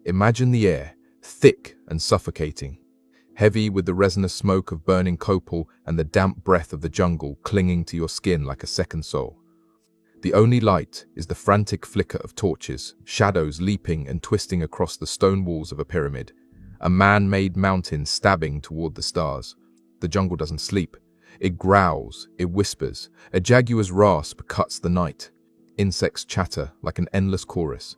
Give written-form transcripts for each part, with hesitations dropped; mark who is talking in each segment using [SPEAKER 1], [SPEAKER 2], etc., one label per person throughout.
[SPEAKER 1] Imagine the air, thick and suffocating, heavy with the resinous smoke of burning copal and the damp breath of the jungle clinging to your skin like a second soul. The only light is the frantic flicker of torches, shadows leaping and twisting across the stone walls of a pyramid, a man-made mountain stabbing toward the stars. The jungle doesn't sleep. It growls, it whispers, a jaguar's rasp cuts the night. Insects chatter like an endless chorus.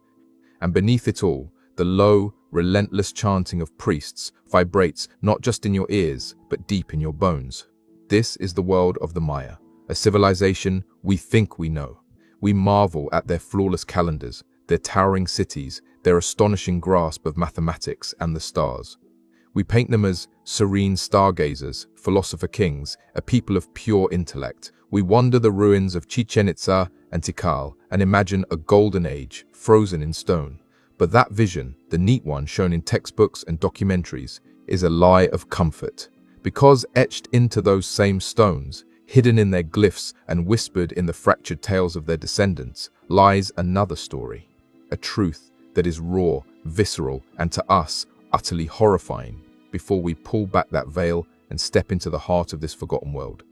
[SPEAKER 1] And beneath it all, the low, relentless chanting of priests vibrates not just in your ears, but deep in your bones. This is the world of the Maya, a civilization we think we know. We marvel at their flawless calendars, their towering cities, their astonishing grasp of mathematics and the stars. We paint them as serene stargazers, philosopher kings, a people of pure intellect. We wander the ruins of Chichen Itza and Tikal and imagine a golden age, frozen in stone. But that vision, the neat one shown in textbooks and documentaries, is a lie of comfort. Because etched into those same stones, hidden in their glyphs and whispered in the fractured tales of their descendants, lies another story. A truth that is raw, visceral, and to us, utterly horrifying. Before we pull back that veil and step into the heart of this forgotten world,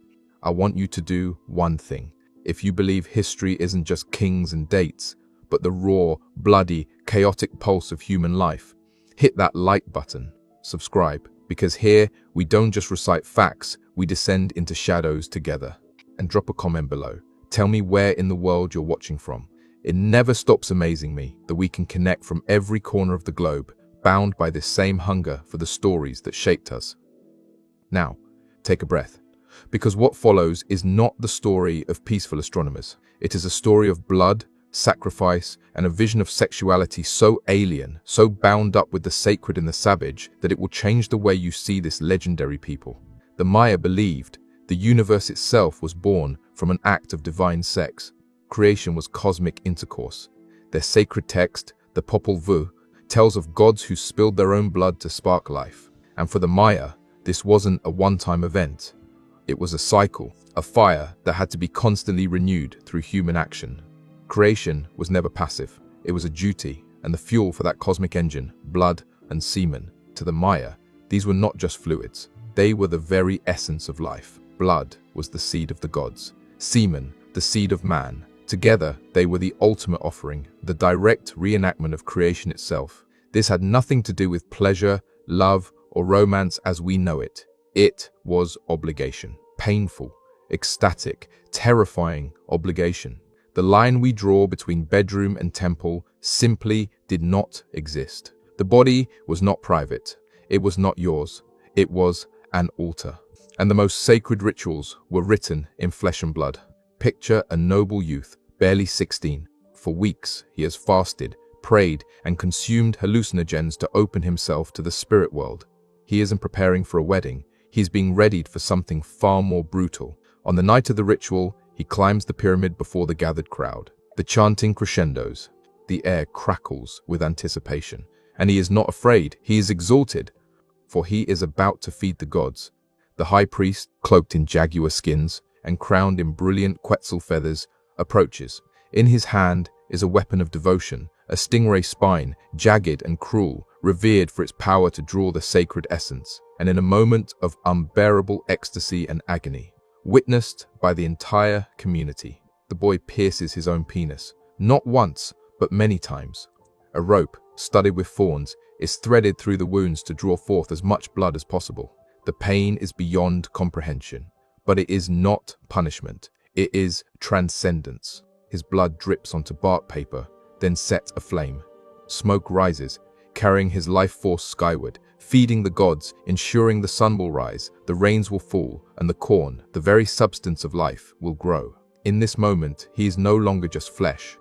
[SPEAKER 1] I want you to do one thing. If you believe history isn't just kings and dates, but the raw, bloody, chaotic pulse of human life, hit that like button, subscribe, because here we don't just recite facts, we descend into shadows together. And drop a comment below. Tell me where in the world you're watching from. It never stops amazing me that we can connect from every corner of the globe, bound by this same hunger for the stories that shaped us. Now, take a breath, because what follows is not the story of peaceful astronomers. It is a story of blood, sacrifice, and a vision of sexuality so alien, so bound up with the sacred and the savage, that it will change the way you see this legendary people. The Maya believed the universe itself was born from an act of divine sex. Creation was cosmic intercourse. Their sacred text, the Popol Vuh, tells of gods who spilled their own blood to spark life. And for the Maya, this wasn't a one-time event. It was a cycle, a fire that had to be constantly renewed through human action. Creation was never passive. It was a duty, and the fuel for that cosmic engine, blood and semen. To the Maya, these were not just fluids. They were the very essence of life. Blood was the seed of the gods. Semen, the seed of man. Together, they were the ultimate offering, the direct reenactment of creation itself. This had nothing to do with pleasure, love, or romance as we know it. It was obligation. Painful, ecstatic, terrifying obligation. The line we draw between bedroom and temple simply did not exist. The body was not private. It was not yours. It was an altar. And the most sacred rituals were written in flesh and blood. Picture a noble youth, barely 16. For weeks, he has fasted, prayed, and consumed hallucinogens to open himself to the spirit world. He isn't preparing for a wedding. He's being readied for something far more brutal. On the night of the ritual, he climbs the pyramid before the gathered crowd. The chanting crescendos. The air crackles with anticipation. And he is not afraid. He is exalted, for he is about to feed the gods. The high priest, cloaked in jaguar skins and crowned in brilliant quetzal feathers, approaches. In his hand is a weapon of devotion, a stingray spine, jagged and cruel, revered for its power to draw the sacred essence. And in a moment of unbearable ecstasy and agony, witnessed by the entire community, the boy pierces his own penis, not once, but many times. A rope, studded with thorns, is threaded through the wounds to draw forth as much blood as possible. The pain is beyond comprehension, but it is not punishment. It is transcendence. His blood drips onto bark paper, then sets aflame. Smoke rises, carrying his life force skyward, feeding the gods, ensuring the sun will rise, the rains will fall, and the corn, the very substance of life, will grow. In this moment, he is no longer just flesh.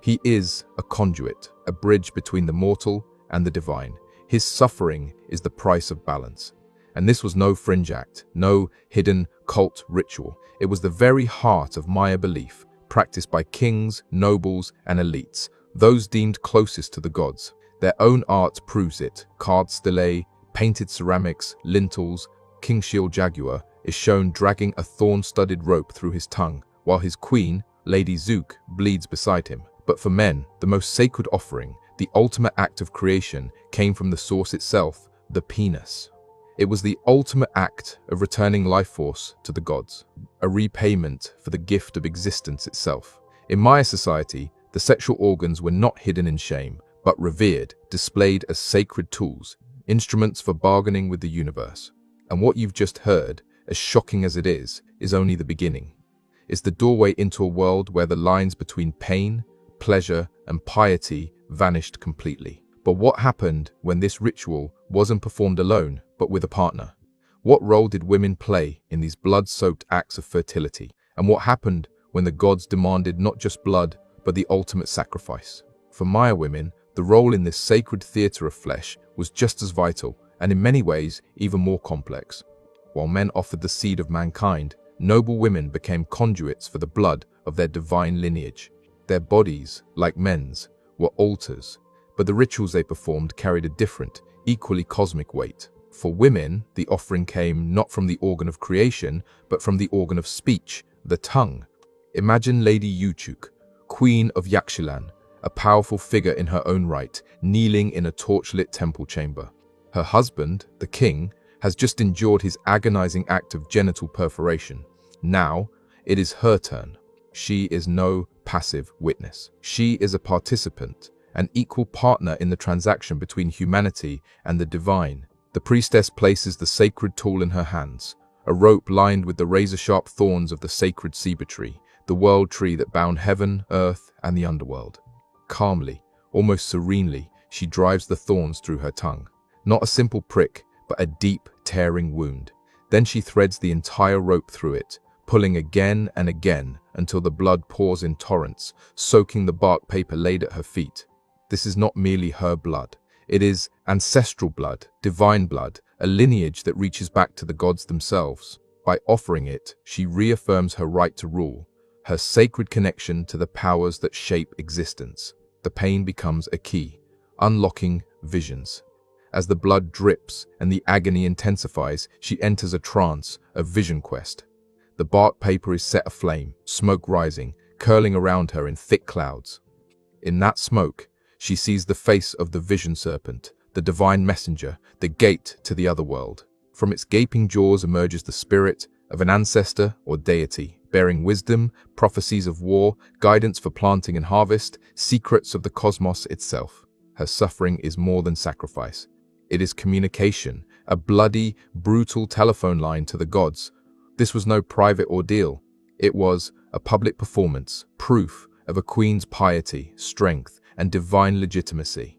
[SPEAKER 1] He is a conduit, a bridge between the mortal and the divine. His suffering is the price of balance. And this was no fringe act, no hidden cult ritual. It was the very heart of Maya belief, practiced by kings, nobles, and elites, those deemed closest to the gods. Their own art proves it. Carved stelae, painted ceramics, lintels. King Shield Jaguar is shown dragging a thorn-studded rope through his tongue, while his queen, Lady Zook, bleeds beside him. But for men, the most sacred offering, the ultimate act of creation came from the source itself, the penis. It was the ultimate act of returning life force to the gods, a repayment for the gift of existence itself. In Maya society, the sexual organs were not hidden in shame, but revered, displayed as sacred tools, instruments for bargaining with the universe. And what you've just heard, as shocking as it is only the beginning. It's the doorway into a world where the lines between pain, pleasure, and piety vanished completely. But what happened when this ritual wasn't performed alone, but with a partner? What role did women play in these blood-soaked acts of fertility? And what happened when the gods demanded not just blood, but the ultimate sacrifice? For Maya women, the role in this sacred theater of flesh was just as vital, and in many ways even more complex. While men offered the seed of mankind, noble women became conduits for the blood of their divine lineage. Their bodies, like men's, were altars, but the rituals they performed carried a different, equally cosmic weight. For women, the offering came not from the organ of creation, but from the organ of speech, the tongue. Imagine Lady Yuchuk, queen of Yakshilan, a powerful figure in her own right, kneeling in a torchlit temple chamber. Her husband, the king, has just endured his agonizing act of genital perforation. Now, it is her turn. She is no passive witness. She is a participant, an equal partner in the transaction between humanity and the divine. The priestess places the sacred tool in her hands, a rope lined with the razor-sharp thorns of the sacred ceiba tree, the world tree that bound heaven, earth, and the underworld. Calmly, almost serenely, she drives the thorns through her tongue. Not a simple prick, but a deep, tearing wound. Then she threads the entire rope through it, pulling again and again until the blood pours in torrents, soaking the bark paper laid at her feet. This is not merely her blood. It is ancestral blood, divine blood, a lineage that reaches back to the gods themselves. By offering it, she reaffirms her right to rule, her sacred connection to the powers that shape existence. The pain becomes a key, unlocking visions. As the blood drips and the agony intensifies, she enters a trance, a vision quest. The bark paper is set aflame, smoke rising, curling around her in thick clouds. In that smoke, she sees the face of the vision serpent, the divine messenger, the gate to the other world. From its gaping jaws emerges the spirit of an ancestor or deity, bearing wisdom, prophecies of war, guidance for planting and harvest, secrets of the cosmos itself. Her suffering is more than sacrifice. It is communication, a bloody, brutal telephone line to the gods. This was no private ordeal. It was a public performance, proof of a queen's piety, strength, and divine legitimacy.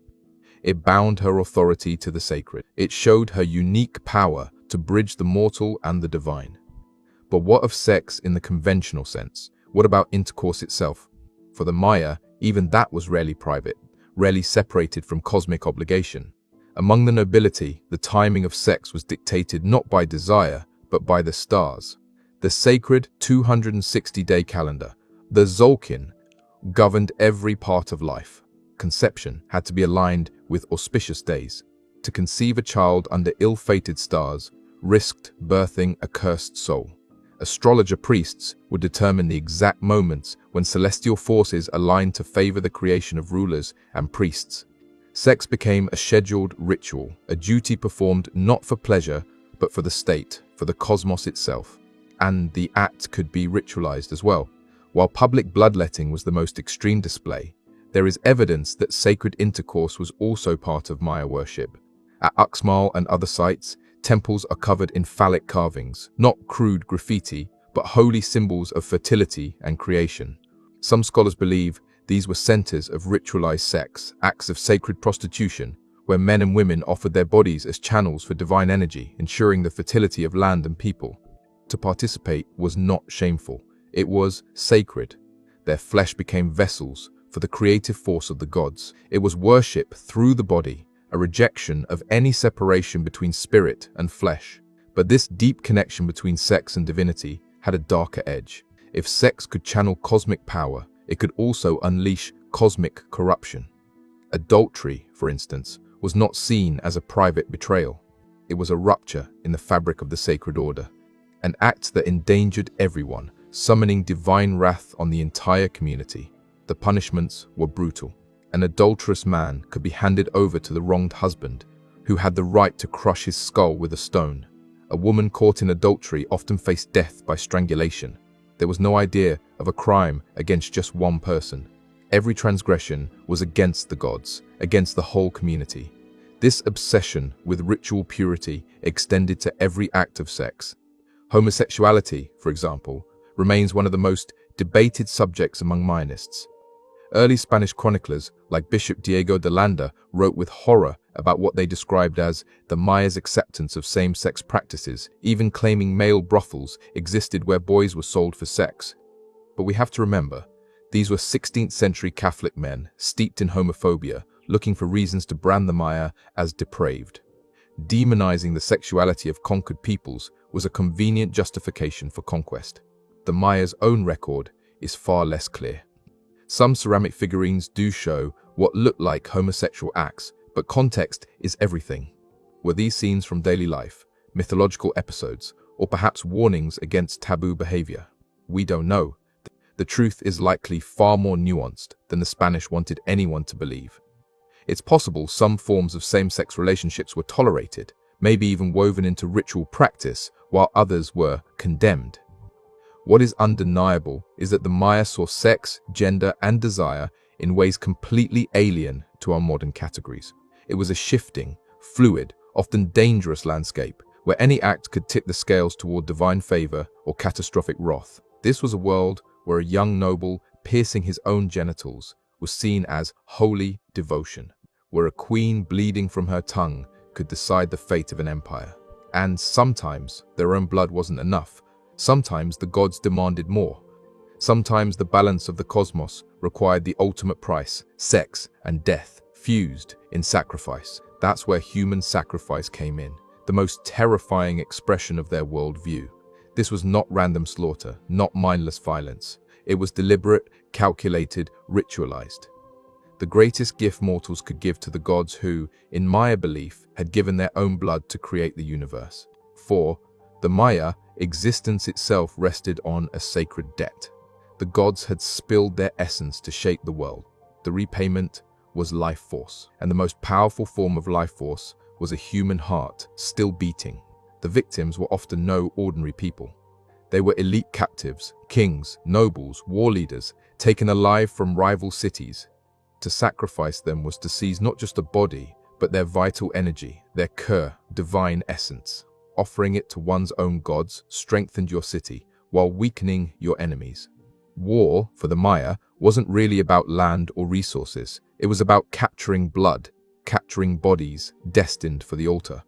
[SPEAKER 1] It bound her authority to the sacred. It showed her unique power to bridge the mortal and the divine. But what of sex in the conventional sense? What about intercourse itself? For the Maya, even that was rarely private, rarely separated from cosmic obligation. Among the nobility, the timing of sex was dictated not by desire, but by the stars. The sacred 260-day calendar, the Zolkin, governed every part of life. Conception had to be aligned with auspicious days. To conceive a child under ill-fated stars risked birthing a cursed soul. Astrologer priests would determine the exact moments when celestial forces aligned to favor the creation of rulers and priests. Sex became a scheduled ritual, a duty performed not for pleasure, but for the state, for the cosmos itself. And the act could be ritualized as well. While public bloodletting was the most extreme display, there is evidence that sacred intercourse was also part of Maya worship. At Uxmal and other sites, temples are covered in phallic carvings, not crude graffiti, but holy symbols of fertility and creation. Some scholars believe these were centers of ritualized sex, acts of sacred prostitution, where men and women offered their bodies as channels for divine energy, ensuring the fertility of land and people. To participate was not shameful. It was sacred. Their flesh became vessels for the creative force of the gods. It was worship through the body, a rejection of any separation between spirit and flesh. But this deep connection between sex and divinity had a darker edge. If sex could channel cosmic power, it could also unleash cosmic corruption. Adultery, for instance, was not seen as a private betrayal. It was a rupture in the fabric of the sacred order, an act that endangered everyone, summoning divine wrath on the entire community. The punishments were brutal. An adulterous man could be handed over to the wronged husband, who had the right to crush his skull with a stone. A woman caught in adultery often faced death by strangulation. There was no idea of a crime against just one person. Every transgression was against the gods, against the whole community. This obsession with ritual purity extended to every act of sex. Homosexuality, for example, remains one of the most debated subjects among Mayanists. Early Spanish chroniclers, like Bishop Diego de Landa, wrote with horror about what they described as the Mayas' acceptance of same-sex practices, even claiming male brothels existed where boys were sold for sex. But we have to remember, these were 16th century Catholic men, steeped in homophobia, looking for reasons to brand the Maya as depraved. Demonizing the sexuality of conquered peoples was a convenient justification for conquest. The Maya's own record is far less clear. Some ceramic figurines do show what look like homosexual acts, but context is everything. Were these scenes from daily life, mythological episodes, or perhaps warnings against taboo behavior? We don't know. The truth is likely far more nuanced than the Spanish wanted anyone to believe. It's possible some forms of same-sex relationships were tolerated, maybe even woven into ritual practice, while others were condemned. What is undeniable is that the Maya saw sex, gender, and desire in ways completely alien to our modern categories. It was a shifting, fluid, often dangerous landscape, where any act could tip the scales toward divine favor or catastrophic wrath. This was a world where a young noble piercing his own genitals was seen as holy devotion, where a queen bleeding from her tongue could decide the fate of an empire. And sometimes their own blood wasn't enough. Sometimes the gods demanded more. Sometimes the balance of the cosmos required the ultimate price, sex and death, fused in sacrifice. That's where human sacrifice came in, the most terrifying expression of their worldview. This was not random slaughter, not mindless violence. It was deliberate, calculated, ritualized. The greatest gift mortals could give to the gods who, in Maya belief, had given their own blood to create the universe. For the Maya, existence itself rested on a sacred debt. The gods had spilled their essence to shape the world. The repayment was life force, and the most powerful form of life force was a human heart, still beating. The victims were often no ordinary people. They were elite captives, kings, nobles, war leaders, taken alive from rival cities. To sacrifice them was to seize not just a body, but their vital energy, their divine essence. Offering it to one's own gods strengthened your city, while weakening your enemies. War, for the Maya, wasn't really about land or resources. It was about capturing blood, capturing bodies destined for the altar.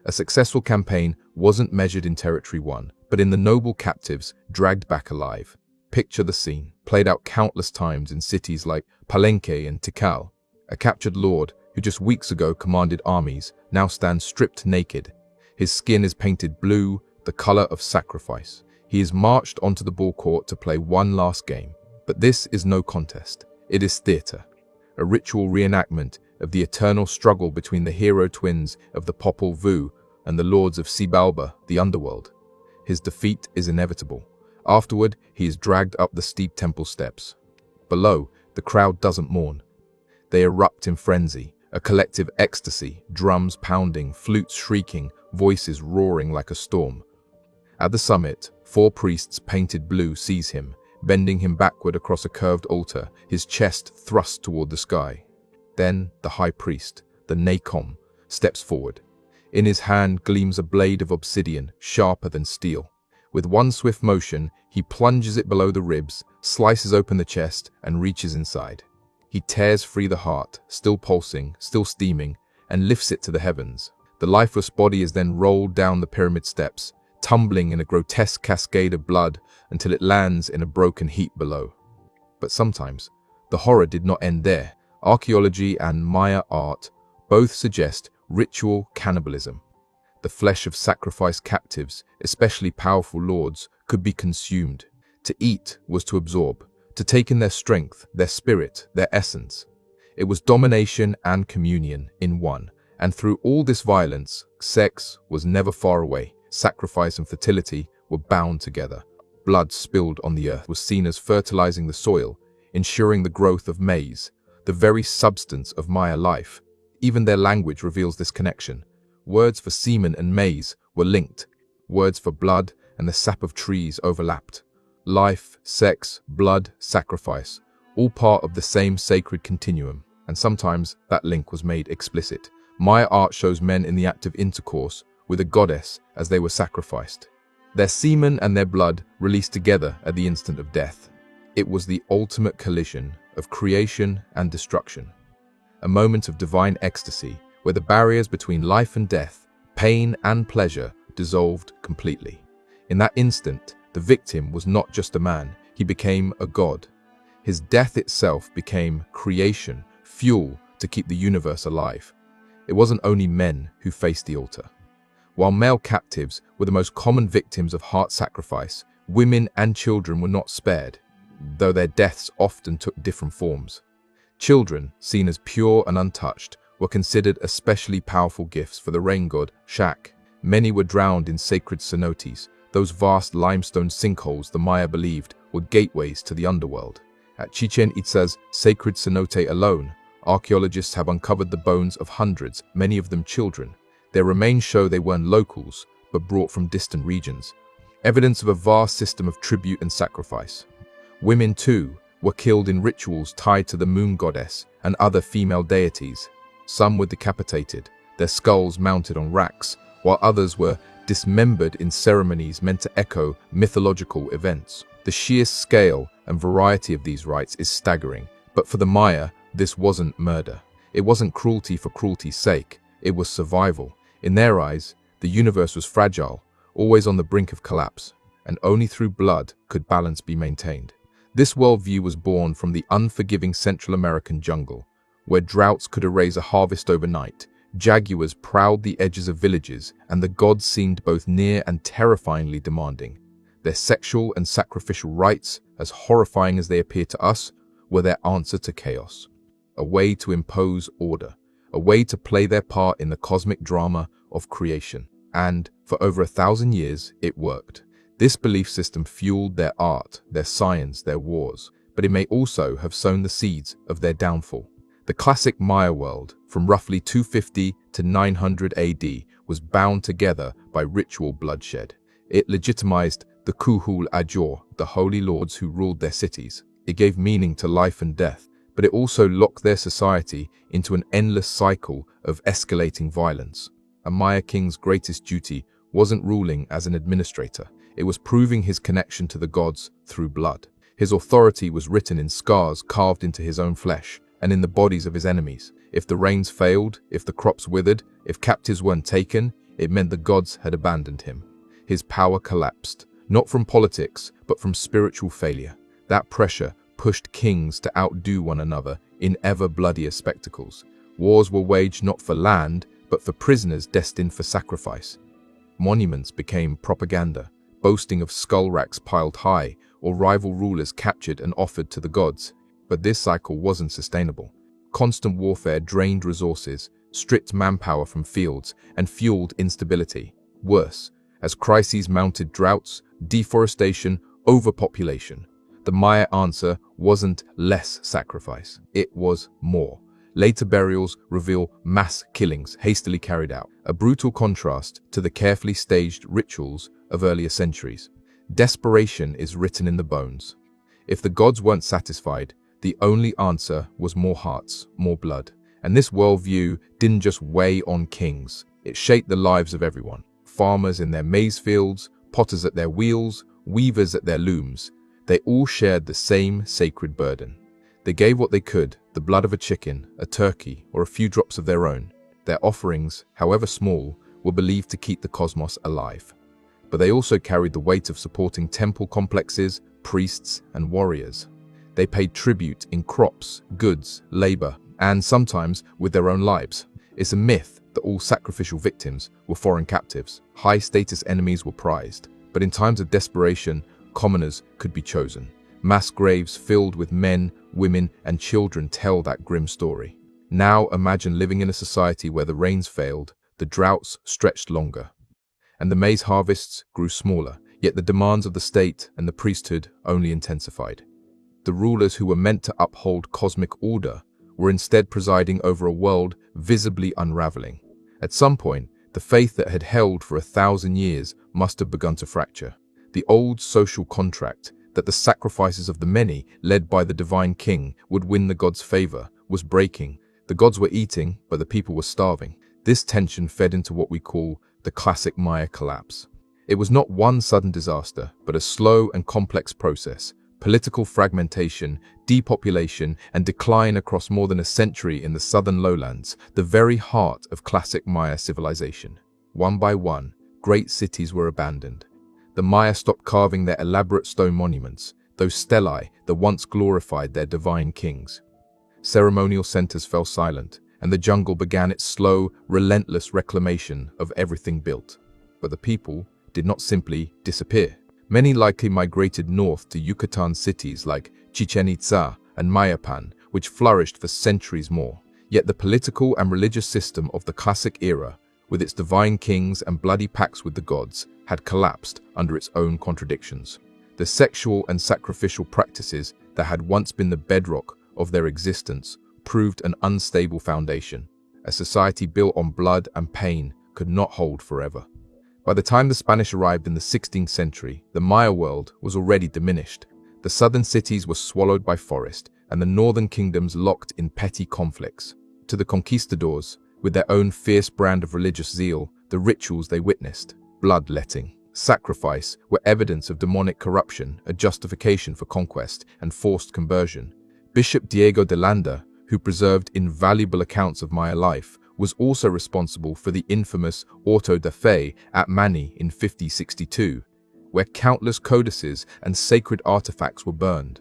[SPEAKER 1] A successful campaign wasn't measured in territory won, but in the noble captives dragged back alive. Picture the scene, played out countless times in cities like Palenque and Tikal. A captured lord who just weeks ago commanded armies now stands stripped naked. His skin is painted blue, the color of sacrifice. He is marched onto the ball court to play one last game. But this is no contest. It is theater, a ritual reenactment of the eternal struggle between the hero twins of the Popol Vuh and the lords of Xibalba, the underworld. His defeat is inevitable. Afterward, he is dragged up the steep temple steps. Below, the crowd doesn't mourn. They erupt in frenzy, a collective ecstasy, drums pounding, flutes shrieking, voices roaring like a storm. At the summit, 4 priests painted blue seize him, bending him backward across a curved altar, his chest thrust toward the sky. Then the high priest, the Nacom, steps forward. In his hand gleams a blade of obsidian, sharper than steel. With one swift motion, he plunges it below the ribs, slices open the chest, and reaches inside. He tears free the heart, still pulsing, still steaming, and lifts it to the heavens. The lifeless body is then rolled down the pyramid steps, tumbling in a grotesque cascade of blood until it lands in a broken heap below. But sometimes, the horror did not end there. Archaeology and Maya art both suggest ritual cannibalism. The flesh of sacrificed captives, especially powerful lords, could be consumed. To eat was to absorb, to take in their strength, their spirit, their essence. It was domination and communion in one. And through all this violence, sex was never far away. Sacrifice and fertility were bound together. Blood spilled on the earth was seen as fertilizing the soil, ensuring the growth of maize. the very substance of Maya life. Even their language reveals this connection. Words for semen and maize were linked. Words for blood and the sap of trees overlapped. Life, sex, blood, sacrifice, all part of the same sacred continuum, and sometimes that link was made explicit. Maya art shows men in the act of intercourse with a goddess as they were sacrificed. Their semen and their blood released together at the instant of death. It was the ultimate collision of creation and destruction, a moment of divine ecstasy where the barriers between life and death, pain and pleasure dissolved completely. In that instant, the victim was not just a man, he became a god. His death itself became creation, fuel to keep the universe alive. It wasn't only men who faced the altar. While male captives were the most common victims of heart sacrifice, women and children were not spared, though their deaths often took different forms. Children, seen as pure and untouched, were considered especially powerful gifts for the rain god, Shak. Many were drowned in sacred cenotes, those vast limestone sinkholes the Maya believed were gateways to the underworld. At Chichen Itza's sacred cenote alone, archaeologists have uncovered the bones of hundreds, many of them children. Their remains show they weren't locals, but brought from distant regions. Evidence of a vast system of tribute and sacrifice. Women, too, were killed in rituals tied to the moon goddess and other female deities. Some were decapitated, their skulls mounted on racks, while others were dismembered in ceremonies meant to echo mythological events. The sheer scale and variety of these rites is staggering, but for the Maya, this wasn't murder. It wasn't cruelty for cruelty's sake, it was survival. In their eyes, the universe was fragile, always on the brink of collapse, and only through blood could balance be maintained. This worldview was born from the unforgiving Central American jungle, where droughts could erase a harvest overnight. Jaguars prowled the edges of villages, and the gods seemed both near and terrifyingly demanding. Their sexual and sacrificial rites, as horrifying as they appear to us, were their answer to chaos. A way to impose order, a way to play their part in the cosmic drama of creation. And, for over 1,000 years, it worked. This belief system fueled their art, their science, their wars, but it may also have sown the seeds of their downfall. The classic Maya world, from roughly 250 to 900 AD, was bound together by ritual bloodshed. It legitimized the Kuhul Ajor, the holy lords who ruled their cities. It gave meaning to life and death, but it also locked their society into an endless cycle of escalating violence. A Maya king's greatest duty wasn't ruling as an administrator. It was proving his connection to the gods through blood. His authority was written in scars carved into his own flesh and in the bodies of his enemies. If the rains failed, if the crops withered, if captives weren't taken, it meant the gods had abandoned him. His power collapsed, not from politics, but from spiritual failure. That pressure pushed kings to outdo one another in ever bloodier spectacles. Wars were waged not for land, but for prisoners destined for sacrifice. Monuments became propaganda, boasting of skull racks piled high or rival rulers captured and offered to the gods. But this cycle wasn't sustainable. Constant warfare drained resources, stripped manpower from fields, and fueled instability. Worse, as crises mounted, droughts, deforestation, overpopulation. The Maya answer wasn't less sacrifice, it was more. Later burials reveal mass killings hastily carried out, a brutal contrast to the carefully staged rituals of earlier centuries. Desperation is written in the bones. If the gods weren't satisfied, the only answer was more hearts, more blood. And this worldview didn't just weigh on kings, it shaped the lives of everyone. Farmers in their maize fields, potters at their wheels, weavers at their looms. They all shared the same sacred burden. They gave what they could, the blood of a chicken, a turkey, or a few drops of their own. Their offerings, however small, were believed to keep the cosmos alive. But they also carried the weight of supporting temple complexes, priests, and warriors. They paid tribute in crops, goods, labor, and sometimes with their own lives. It's a myth that all sacrificial victims were foreign captives. High-status enemies were prized. But in times of desperation, commoners could be chosen. Mass graves filled with men, women, and children tell that grim story. Now imagine living in a society where the rains failed, the droughts stretched longer, and the maize harvests grew smaller, yet the demands of the state and the priesthood only intensified. The rulers who were meant to uphold cosmic order were instead presiding over a world visibly unraveling. At some point, the faith that had held for 1,000 years must have begun to fracture. The old social contract that the sacrifices of the many, led by the divine king, would win the gods' favor, was breaking. The gods were eating, but the people were starving. This tension fed into what we call the classic Maya collapse. It was not one sudden disaster, but a slow and complex process. Political fragmentation, depopulation, and decline across more than a century in the southern lowlands, the very heart of classic Maya civilization. One by one, great cities were abandoned. The Maya stopped carving their elaborate stone monuments, those stelae that once glorified their divine kings. Ceremonial centers fell silent, and the jungle began its slow, relentless reclamation of everything built. But the people did not simply disappear. Many likely migrated north to Yucatan cities like Chichen Itza and Mayapan, which flourished for centuries more. Yet the political and religious system of the classic era, with its divine kings and bloody pacts with the gods, had collapsed under its own contradictions. The sexual and sacrificial practices that had once been the bedrock of their existence proved an unstable foundation. A society built on blood and pain could not hold forever. By the time the Spanish arrived in the 16th century, the Maya world was already diminished. The southern cities were swallowed by forest, and the northern kingdoms locked in petty conflicts. To the conquistadors, with their own fierce brand of religious zeal, the rituals they witnessed, bloodletting, sacrifice, were evidence of demonic corruption, a justification for conquest and forced conversion. Bishop Diego de Landa, who preserved invaluable accounts of Maya life, was also responsible for the infamous auto de fe at Mani in 5062, where countless codices and sacred artifacts were burned.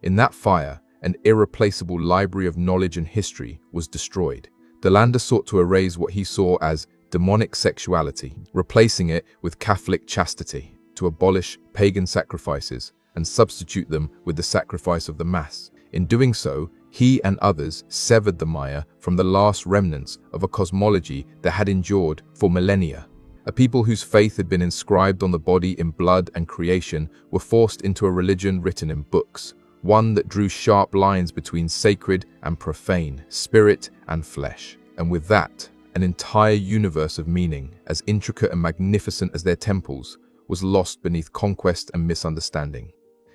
[SPEAKER 1] In that fire, an irreplaceable library of knowledge and history was destroyed. De Landa sought to erase what he saw as demonic sexuality, replacing it with Catholic chastity, to abolish pagan sacrifices and substitute them with the sacrifice of the Mass. In doing so, he and others severed the Maya from the last remnants of a cosmology that had endured for millennia. A people whose faith had been inscribed on the body in blood and creation were forced into a religion written in books, one that drew sharp lines between sacred and profane, spirit and flesh. And with that, an entire universe of meaning, as intricate and magnificent as their temples, was lost beneath conquest and misunderstanding.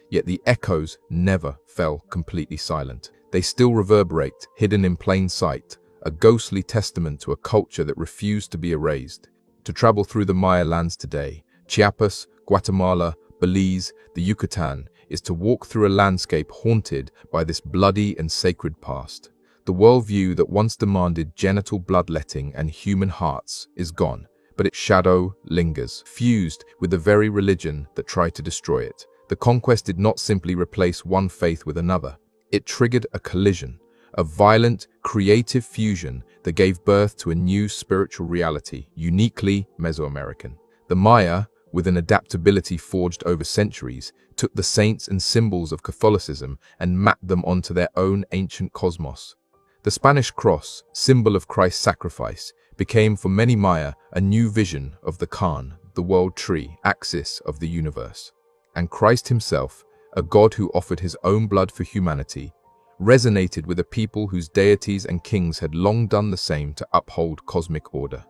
[SPEAKER 1] Yet the echoes never fell completely silent. They still reverberate, hidden in plain sight, a ghostly testament to a culture that refused to be erased. To travel through the Maya lands today, Chiapas, Guatemala, Belize, the Yucatan, is to walk through a landscape haunted by this bloody and sacred past. The worldview that once demanded genital bloodletting and human hearts is gone, but its shadow lingers, fused with the very religion that tried to destroy it. The conquest did not simply replace one faith with another. It triggered a collision, a violent, creative fusion that gave birth to a new spiritual reality, uniquely Mesoamerican. The Maya, with an adaptability forged over centuries, took the saints and symbols of Catholicism and mapped them onto their own ancient cosmos. The Spanish cross, symbol of Christ's sacrifice, became for many Maya a new vision of the Khan, the world tree, axis of the universe. And Christ himself, a God who offered his own blood for humanity, resonated with a people whose deities and kings had long done the same to uphold cosmic order.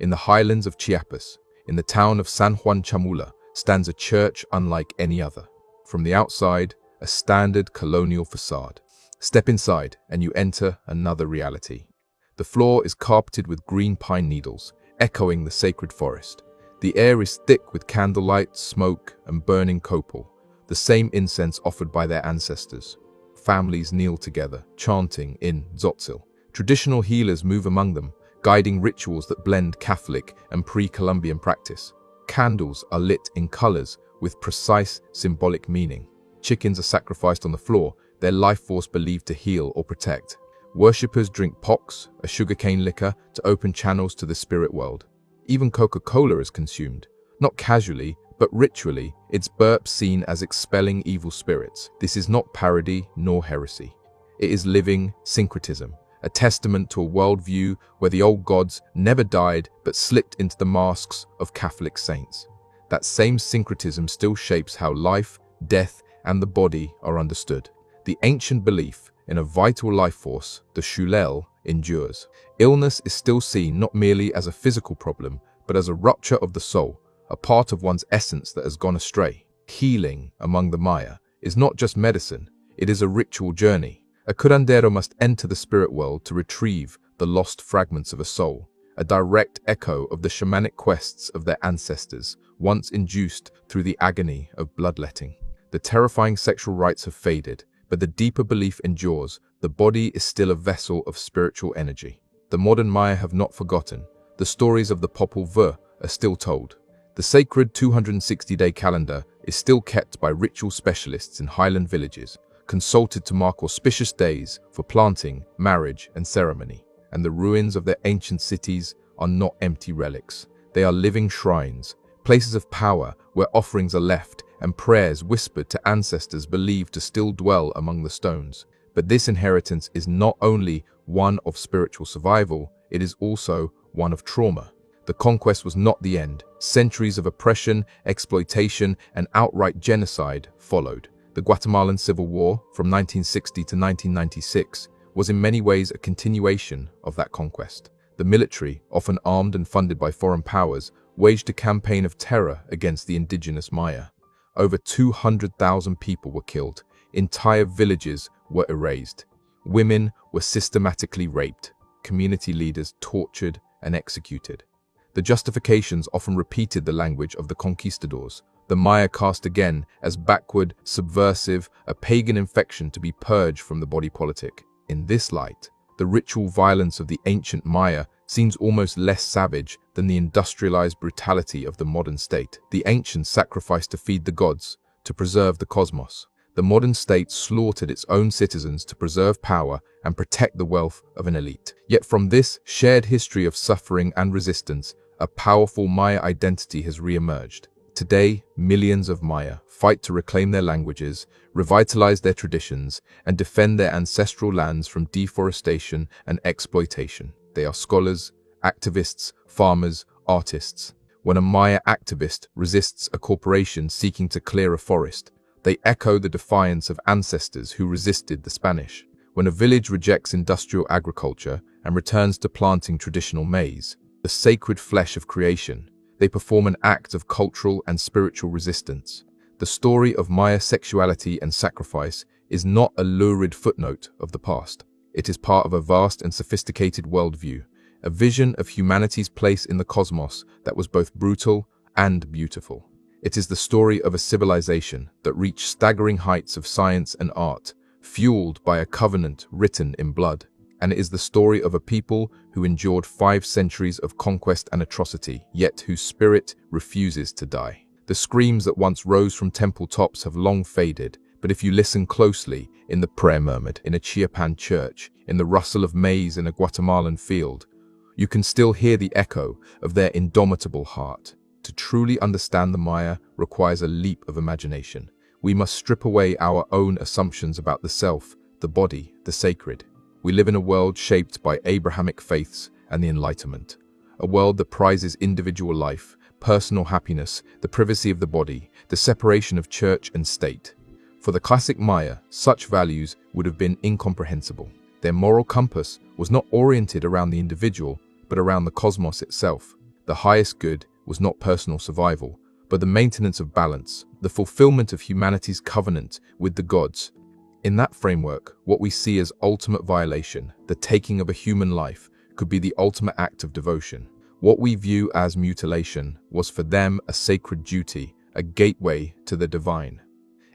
[SPEAKER 1] In the highlands of Chiapas, in the town of San Juan Chamula, stands a church unlike any other. From the outside, a standard colonial facade. Step inside and you enter another reality. The floor is carpeted with green pine needles, echoing the sacred forest. The air is thick with candlelight, smoke, and burning copal, the same incense offered by their ancestors. Families kneel together, chanting in Tzotzil. Traditional healers move among them, guiding rituals that blend Catholic and pre-Columbian practice. Candles are lit in colors with precise symbolic meaning. Chickens are sacrificed on the floor, their life force believed to heal or protect. Worshippers drink pox, a sugarcane liquor, to open channels to the spirit world. Even Coca-Cola is consumed, not casually, but ritually, its burp seen as expelling evil spirits. This is not parody nor heresy. It is living syncretism, a testament to a worldview where the old gods never died but slipped into the masks of Catholic saints. That same syncretism still shapes how life, death, and the body are understood. The ancient belief, in a vital life force, the Xulel, endures. Illness is still seen not merely as a physical problem, but as a rupture of the soul, a part of one's essence that has gone astray. Healing, among the Maya, is not just medicine, it is a ritual journey. A curandero must enter the spirit world to retrieve the lost fragments of a soul, a direct echo of the shamanic quests of their ancestors, once induced through the agony of bloodletting. The terrifying sexual rites have faded, but the deeper belief endures: the body is still a vessel of spiritual energy. The modern Maya have not forgotten. The stories of the Popol Vuh are still told. The sacred 260-day calendar is still kept by ritual specialists in highland villages, consulted to mark auspicious days for planting, marriage, and ceremony. And the ruins of their ancient cities are not empty relics. They are living shrines, places of power where offerings are left and prayers whispered to ancestors believed to still dwell among the stones. But this inheritance is not only one of spiritual survival, it is also one of trauma. The conquest was not the end. Centuries of oppression, exploitation, and outright genocide followed. The Guatemalan Civil War, from 1960 to 1996, was in many ways a continuation of that conquest. The military, often armed and funded by foreign powers, waged a campaign of terror against the indigenous Maya. Over 200,000 people were killed. Entire villages were erased. Women were systematically raped. Community leaders tortured and executed. The justifications often repeated the language of the conquistadors. The Maya cast again as backward, subversive, a pagan infection to be purged from the body politic. In this light, the ritual violence of the ancient Maya seems almost less savage than the industrialized brutality of the modern state. The ancients sacrificed to feed the gods, to preserve the cosmos. The modern state slaughtered its own citizens to preserve power and protect the wealth of an elite. Yet from this shared history of suffering and resistance, a powerful Maya identity has re-emerged. Today, millions of Maya fight to reclaim their languages, revitalize their traditions, and defend their ancestral lands from deforestation and exploitation. They are scholars, activists, farmers, artists. When a Maya activist resists a corporation seeking to clear a forest, they echo the defiance of ancestors who resisted the Spanish. When a village rejects industrial agriculture and returns to planting traditional maize, the sacred flesh of creation, they perform an act of cultural and spiritual resistance. The story of Maya sexuality and sacrifice is not a lurid footnote of the past. It is part of a vast and sophisticated worldview, a vision of humanity's place in the cosmos that was both brutal and beautiful. It is the story of a civilization that reached staggering heights of science and art, fueled by a covenant written in blood. And it is the story of a people who endured 5 centuries of conquest and atrocity, yet whose spirit refuses to die. The screams that once rose from temple tops have long faded, but if you listen closely, in the prayer murmured in a Chiapan church, in the rustle of maize in a Guatemalan field, you can still hear the echo of their indomitable heart. To truly understand the Maya requires a leap of imagination. We must strip away our own assumptions about the self, the body, the sacred. We live in a world shaped by Abrahamic faiths and the Enlightenment, a world that prizes individual life, personal happiness, the privacy of the body, the separation of church and state. For the classic Maya, such values would have been incomprehensible. Their moral compass was not oriented around the individual, but around the cosmos itself. The highest good was not personal survival, but the maintenance of balance, the fulfillment of humanity's covenant with the gods. In that framework, what we see as ultimate violation, the taking of a human life, could be the ultimate act of devotion. What we view as mutilation was for them a sacred duty, a gateway to the divine.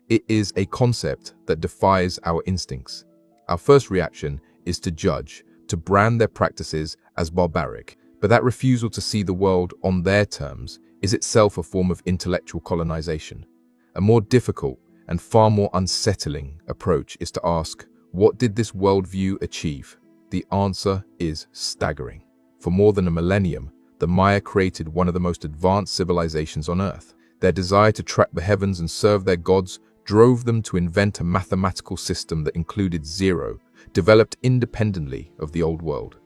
[SPEAKER 1] It is a concept that defies our instincts. Our first reaction is to judge, to brand their practices as barbaric, but that refusal to see the world on their terms is itself a form of intellectual colonization. A more difficult and far more unsettling approach is to ask, what did this worldview achieve? The answer is staggering. For more than a millennium, the Maya created one of the most advanced civilizations on Earth. Their desire to track the heavens and serve their gods drove them to invent a mathematical system that included zero, developed independently of the old world.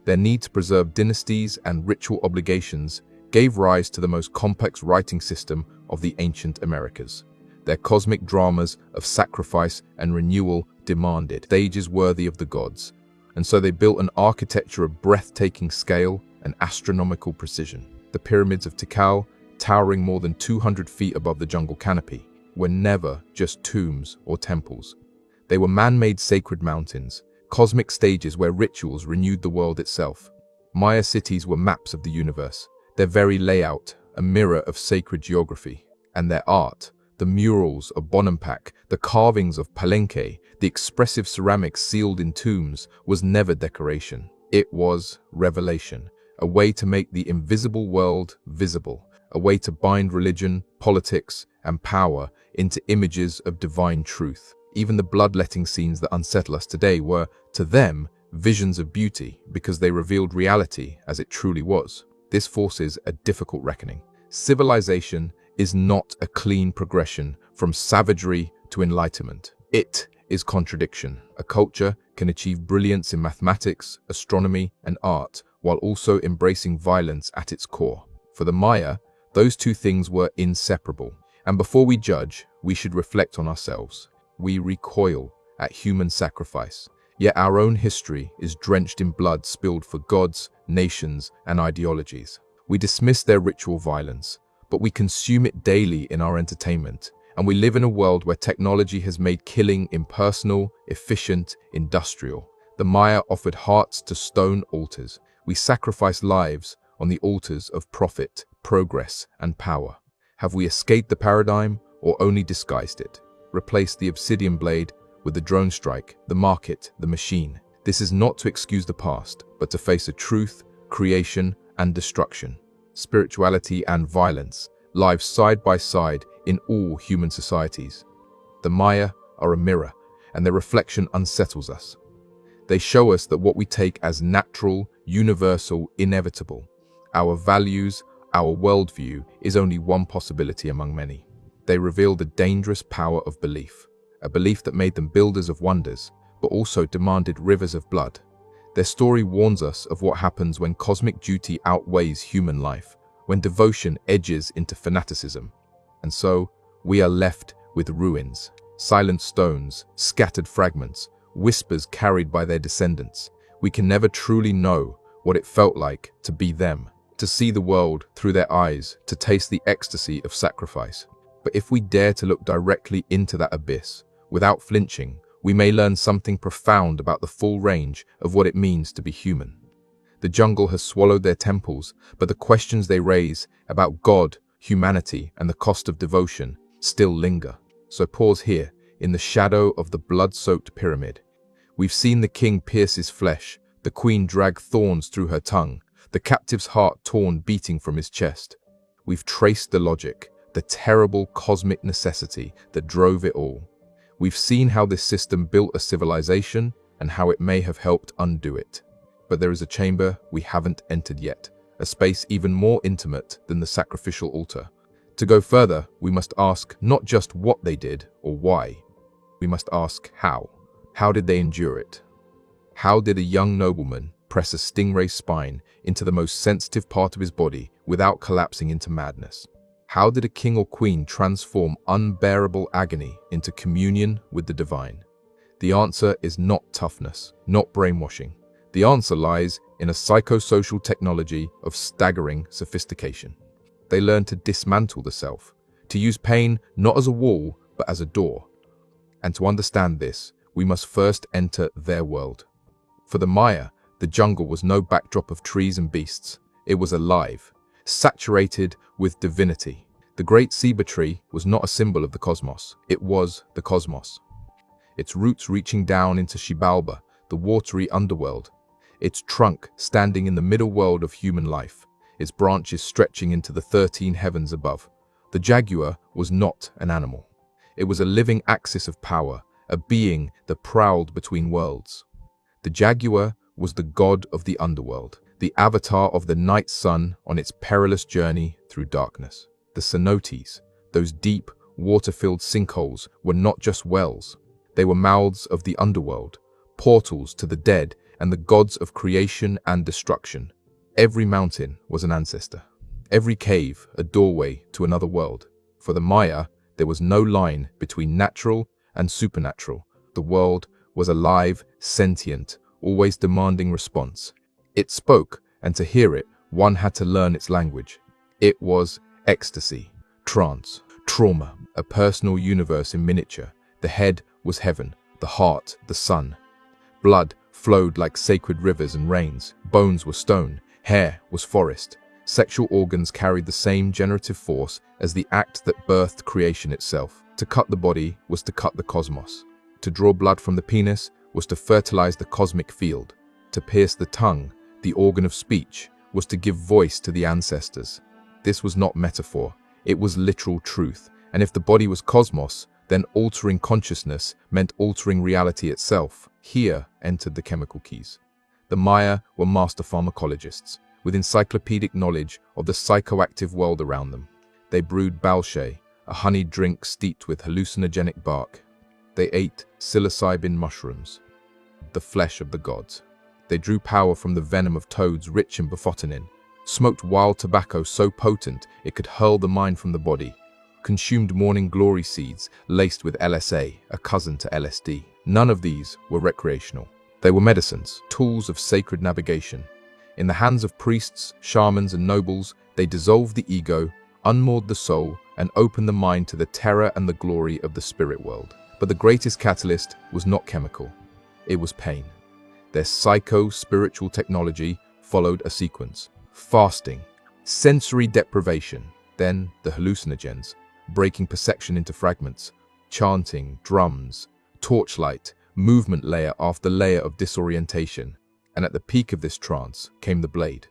[SPEAKER 1] Their need to preserve dynasties and ritual obligations gave rise to the most complex writing system of the ancient Americas. Their cosmic dramas of sacrifice and renewal demanded stages worthy of the gods, and so they built an architecture of breathtaking scale and astronomical precision. The pyramids of Tikal, towering more than 200 feet above the jungle canopy, were never just tombs or temples. They were man-made sacred mountains, cosmic stages where rituals renewed the world itself. Maya cities were maps of the universe, their very layout a mirror of sacred geography, and their art, the murals of Bonampak, the carvings of Palenque, the expressive ceramics sealed in tombs, was never decoration. It was revelation, a way to make the invisible world visible, a way to bind religion, politics, and power into images of divine truth. Even the bloodletting scenes that unsettle us today were, to them, visions of beauty because they revealed reality as it truly was. This forces a difficult reckoning. Civilization is not a clean progression from savagery to enlightenment. It is contradiction. A culture can achieve brilliance in mathematics, astronomy, and art while also embracing violence at its core. For the Maya, those two things were inseparable. And before we judge, we should reflect on ourselves. We recoil at human sacrifice, yet our own history is drenched in blood spilled for gods, nations, and ideologies. We dismiss their ritual violence, but we consume it daily in our entertainment, and we live in a world where technology has made killing impersonal, efficient, industrial. The Maya offered hearts to stone altars. We sacrifice lives on the altars of profit, progress, and power. Have we escaped the paradigm or only disguised it? Replace the obsidian blade with the drone strike, the market, the machine. This is not to excuse the past, but to face a truth, creation, and destruction. Spirituality and violence live side by side in all human societies. The Maya are a mirror, and their reflection unsettles us. They show us that what we take as natural, universal, inevitable, our values, our worldview, is only one possibility among many. They reveal the dangerous power of belief, a belief that made them builders of wonders, but also demanded rivers of blood. Their story warns us of what happens when cosmic duty outweighs human life, when devotion edges into fanaticism. And so, we are left with ruins, silent stones, scattered fragments, whispers carried by their descendants. We can never truly know what it felt like to be them, to see the world through their eyes, to taste the ecstasy of sacrifice. But if we dare to look directly into that abyss, without flinching, we may learn something profound about the full range of what it means to be human. The jungle has swallowed their temples, but the questions they raise about God, humanity, and the cost of devotion still linger. So pause here, in the shadow of the blood-soaked pyramid. We've seen the king pierce his flesh, the queen drag thorns through her tongue, the captive's heart torn beating from his chest. We've traced the logic, the terrible cosmic necessity that drove it all. We've seen how this system built a civilization and how it may have helped undo it. But there is a chamber we haven't entered yet, a space even more intimate than the sacrificial altar. To go further, we must ask not just what they did or why. We must ask how. How did they endure it? How did a young nobleman press a stingray's spine into the most sensitive part of his body without collapsing into madness? How did a king or queen transform unbearable agony into communion with the divine? The answer is not toughness, not brainwashing. The answer lies in a psychosocial technology of staggering sophistication. They learned to dismantle the self, to use pain not as a wall, but as a door. And to understand this, we must first enter their world. For the Maya, the jungle was no backdrop of trees and beasts. It was alive, saturated with divinity. The great ceiba tree was not a symbol of the cosmos. It was the cosmos. Its roots reaching down into Xibalba, the watery underworld. Its trunk standing in the middle world of human life. Its branches stretching into the 13 heavens above. The jaguar was not an animal. It was a living axis of power, a being that prowled between worlds. The jaguar was the god of the underworld, the avatar of the night sun on its perilous journey through darkness. The cenotes, those deep, water-filled sinkholes, were not just wells. They were mouths of the underworld, portals to the dead and the gods of creation and destruction. Every mountain was an ancestor. Every cave a doorway to another world. For the Maya, There was no line between natural and supernatural. The world was alive, sentient, always demanding response. It spoke, and to hear it, one had to learn its language. It was ecstasy, trance, trauma, a personal universe in miniature. The head was heaven, the heart the sun. Blood flowed like sacred rivers and rains. Bones were stone, hair was forest. Sexual organs carried the same generative force as the act that birthed creation itself. To cut the body was to cut the cosmos. To draw blood from the penis was to fertilize the cosmic field. To pierce the tongue, the organ of speech, was to give voice to the ancestors. This was not metaphor, it was literal truth. And if the body was cosmos, then altering consciousness meant altering reality itself. Here entered the chemical keys. The Maya were master pharmacologists, with encyclopedic knowledge of the psychoactive world around them. They brewed balshay, a honeyed drink steeped with hallucinogenic bark. They ate psilocybin mushrooms, the flesh of the gods. They drew power from the venom of toads rich in baphotonin, smoked wild tobacco so potent it could hurl the mind from the body, consumed morning glory seeds laced with LSA, a cousin to LSD. None of these were recreational. They were medicines, tools of sacred navigation. In the hands of priests, shamans, and nobles, they dissolved the ego, unmoored the soul, and opened the mind to the terror and the glory of the spirit world. But the greatest catalyst was not chemical. It was pain. Their psycho-spiritual technology followed a sequence. Fasting, sensory deprivation, then the hallucinogens, breaking perception into fragments, chanting, drums, torchlight, movement layer after layer of disorientation. And at the peak of this trance came the blade.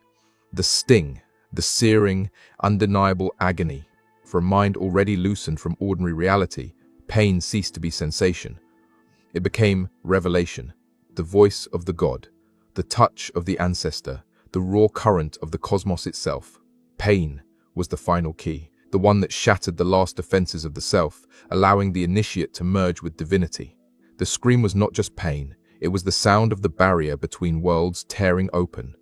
[SPEAKER 1] The sting, the searing, undeniable agony. For a mind already loosened from ordinary reality, pain ceased to be sensation. It became revelation, the voice of the god, the touch of the ancestor, the raw current of the cosmos itself. Pain was the final key, the one that shattered the last defenses of the self, allowing the initiate to merge with divinity. The scream was not just pain, it was the sound of the barrier between worlds tearing open.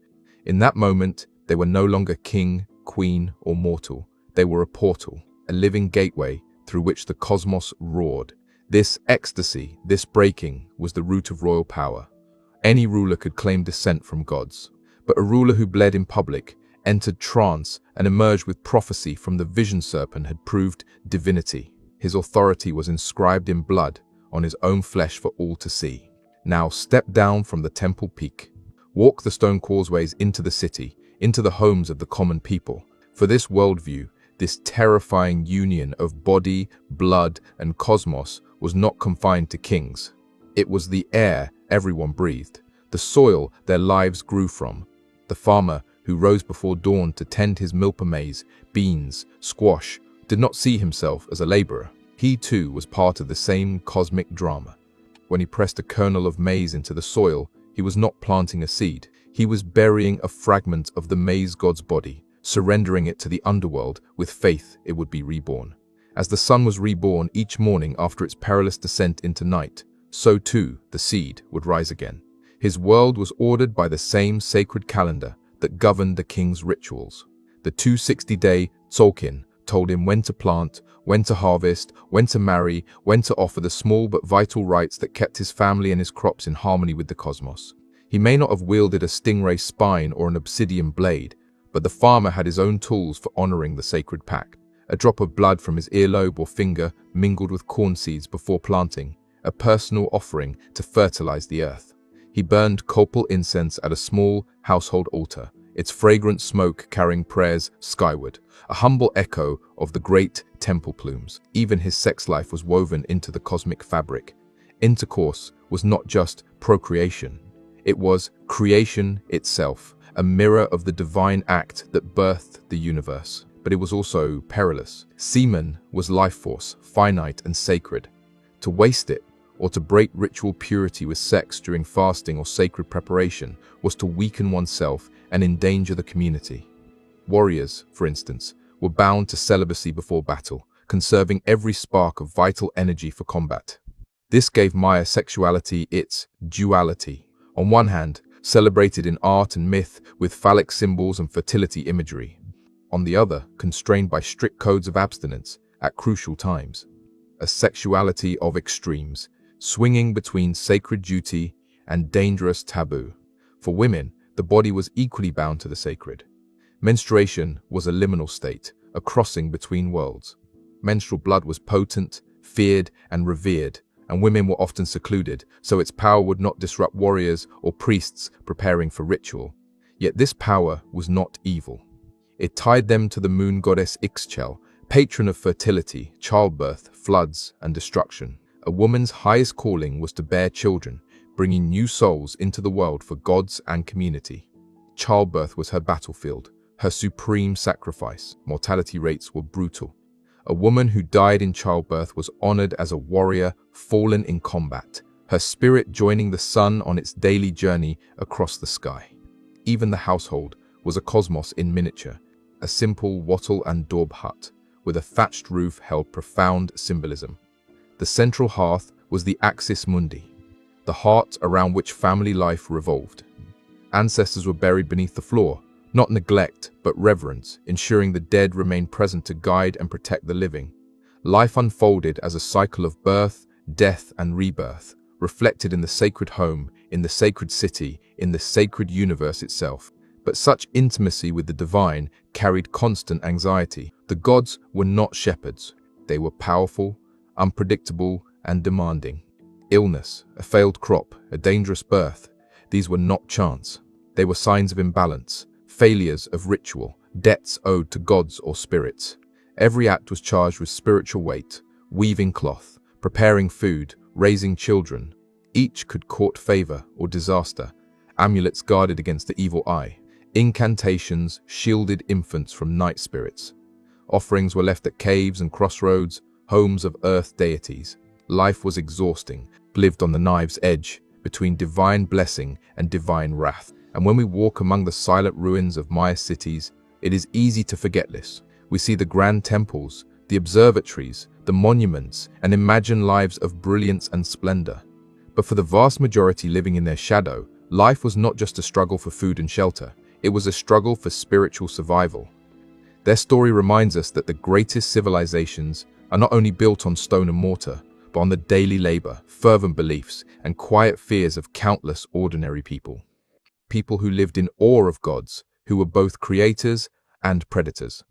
[SPEAKER 1] In that moment, they were no longer king, queen, or mortal. They were a portal, a living gateway through which the cosmos roared. This ecstasy, this breaking, was the root of royal power. Any ruler could claim descent from gods, but a ruler who bled in public, entered trance, and emerged with prophecy from the vision serpent had proved divinity. His authority was inscribed in blood on his own flesh for all to see. Now step down from the temple peak. Walk the stone causeways into the city, into the homes of the common people. For this worldview, this terrifying union of body, blood, and cosmos was not confined to kings. It was the air everyone breathed, the soil their lives grew from. The farmer who rose before dawn to tend his milpa maize, beans, squash, did not see himself as a laborer. He too was part of the same cosmic drama. When he pressed a kernel of maize into the soil, he was not planting a seed. He was burying a fragment of the maize god's body, surrendering it to the underworld with faith it would be reborn. As the sun was reborn each morning after its perilous descent into night, so too the seed would rise again. His world was ordered by the same sacred calendar that governed the king's rituals. The 260-day Tzolk'in told him when to plant, when to harvest, when to marry, when to offer the small but vital rites that kept his family and his crops in harmony with the cosmos. He may not have wielded a stingray spine or an obsidian blade, but the farmer had his own tools for honoring the sacred pact. A drop of blood from his earlobe or finger mingled with corn seeds before planting, a personal offering to fertilize the earth. He burned copal incense at a small household altar, its fragrant smoke carrying prayers skyward, a humble echo of the great temple plumes. Even his sex life was woven into the cosmic fabric. Intercourse was not just procreation. It was creation itself, a mirror of the divine act that birthed the universe. But it was also perilous. Semen was life force, finite and sacred. To waste it, or to break ritual purity with sex during fasting or sacred preparation, was to weaken oneself and endanger the community. Warriors, for instance, were bound to celibacy before battle, conserving every spark of vital energy for combat. This gave Maya sexuality its duality. On one hand, celebrated in art and myth with phallic symbols and fertility imagery. On the other, constrained by strict codes of abstinence at crucial times. a sexuality of extremes, swinging between sacred duty and dangerous taboo. For women, the body was equally bound to the sacred. Menstruation was a liminal state, a crossing between worlds. Menstrual blood was potent, feared, and revered, and women were often secluded, so its power would not disrupt warriors or priests preparing for ritual. Yet this power was not evil. It tied them to the moon goddess Ixchel, patron of fertility, childbirth, floods, and destruction. A woman's highest calling was to bear children, bringing new souls into the world for gods and community. Childbirth was her battlefield, her supreme sacrifice. Mortality rates were brutal. A woman who died in childbirth was honored as a warrior fallen in combat, her spirit joining the sun on its daily journey across the sky. Even the household was a cosmos in miniature. A simple wattle and daub hut with a thatched roof held profound symbolism. The central hearth was the axis mundi, the heart around which family life revolved. Ancestors were buried beneath the floor, not neglect, but reverence, ensuring the dead remained present to guide and protect the living. Life unfolded as a cycle of birth, death, and rebirth, reflected in the sacred home, in the sacred city, in the sacred universe itself. But such intimacy with the divine carried constant anxiety. The gods were not shepherds. They were powerful, unpredictable, and demanding. Illness, a failed crop, a dangerous birth, these were not chance. They were signs of imbalance, failures of ritual, debts owed to gods or spirits. Every act was charged with spiritual weight, weaving cloth, preparing food, raising children. Each could court favor or disaster. Amulets guarded against the evil eye. Incantations shielded infants from night spirits. Offerings were left at caves and crossroads, homes of earth deities. Life was exhausting, lived on the knife's edge, between divine blessing and divine wrath. And when we walk among the silent ruins of Maya cities, it is easy to forget this. We see the grand temples, the observatories, the monuments, and imagine lives of brilliance and splendor. But for the vast majority living in their shadow, life was not just a struggle for food and shelter. It was a struggle for spiritual survival. Their story reminds us that the greatest civilizations are not only built on stone and mortar, but on the daily labor, fervent beliefs, and quiet fears of countless ordinary people. People who lived in awe of gods, who were both creators and predators.